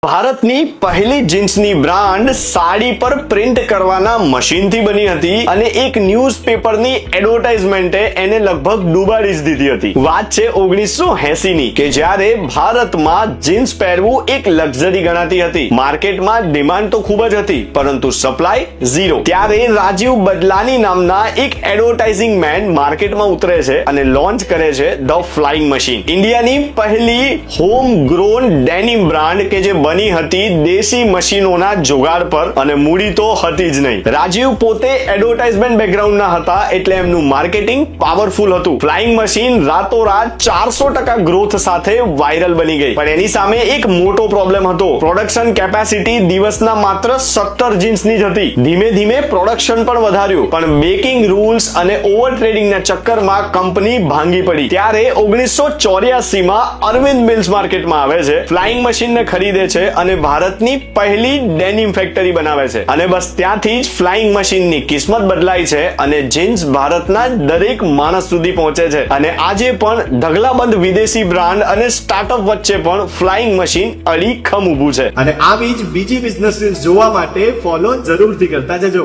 ભારતની પહેલી જીન્સની બ્રાન્ડ સાડી પર પ્રિન્ટ કરવાના મશીનથી બની હતી અને એક ન્યૂઝપેપરની એડવર્ટાઇઝમેન્ટે એને લગભગ ડૂબાડી જ દીધી હતી. વાત છે 1980 ની કે જ્યારે ભારતમાં જીન્સ પહેરવું એક લક્ઝરી ગણાતી હતી. માર્કેટમાં ડિમાન્ડ તો ખૂબ જ હતી પરંતુ સપ્લાય ઝીરો. ત્યારે રાજીવ બદલાની નામના એક એડવર્ટાઇઝિંગ મેન માર્કેટમાં ઉતરે છે અને લોન્ચ કરે છે ધ ફ્લાઇંગ મશીન. ઇન્ડિયાની પહેલી હોમ ગ્રોન ડેનિમ બ્રાન્ડ કે જે બની હતી દેશી મશીનોના જુગાડ પર અને મૂડી તો હતી જ નહીં. રાજીવ પોતે એડવર્ટાઇઝમેન્ટ બેકગ્રાઉન્ડના હતા એટલે એમનું માર્કેટિંગ પાવરફુલ હતું. ફ્લાઇંગ મશીન રાતોરાત 400% ગ્રોથ સાથે વાયરલ બની ગઈ. પણ એની સામે એક મોટો પ્રોબ્લેમ હતો. પ્રોડક્શન કેપેસિટી દિવસના માત્ર 17 જીન્સની જ હતી. ધીમે ધીમે પ્રોડક્શન પણ વધાર્યું પણ બેકિંગ રૂલ્સ અને ઓવર ટ્રેડિંગના ચક્કરમાં કંપની ભાંગી પડી. ત્યારે 1984 માં અરવિંદ મિલ્સ માર્કેટમાં આવે છે, ફ્લાઇંગ મશીનને ખરીદે છે અને ભારતની પહેલી ડેનિમ ફેક્ટરી બનાવે છે. અને બસ ત્યાંથી જ ફ્લાઇંગ મશીનની કિસ્મત બદલાય છે અને જીન્સ ભારતના દરેક માણસ સુધી પહોંચે છે. અને આજે પણ ઢગલાબંધ વિદેશી બ્રાન્ડ અને સ્ટાર્ટઅપ વચ્ચે પણ ફ્લાઇંગ મશીન અડીખમ ઊભું છે. અને આવી જ બીજી બિઝનેસ જોવા માટે ફોલો જરૂરથી કરતા જજો.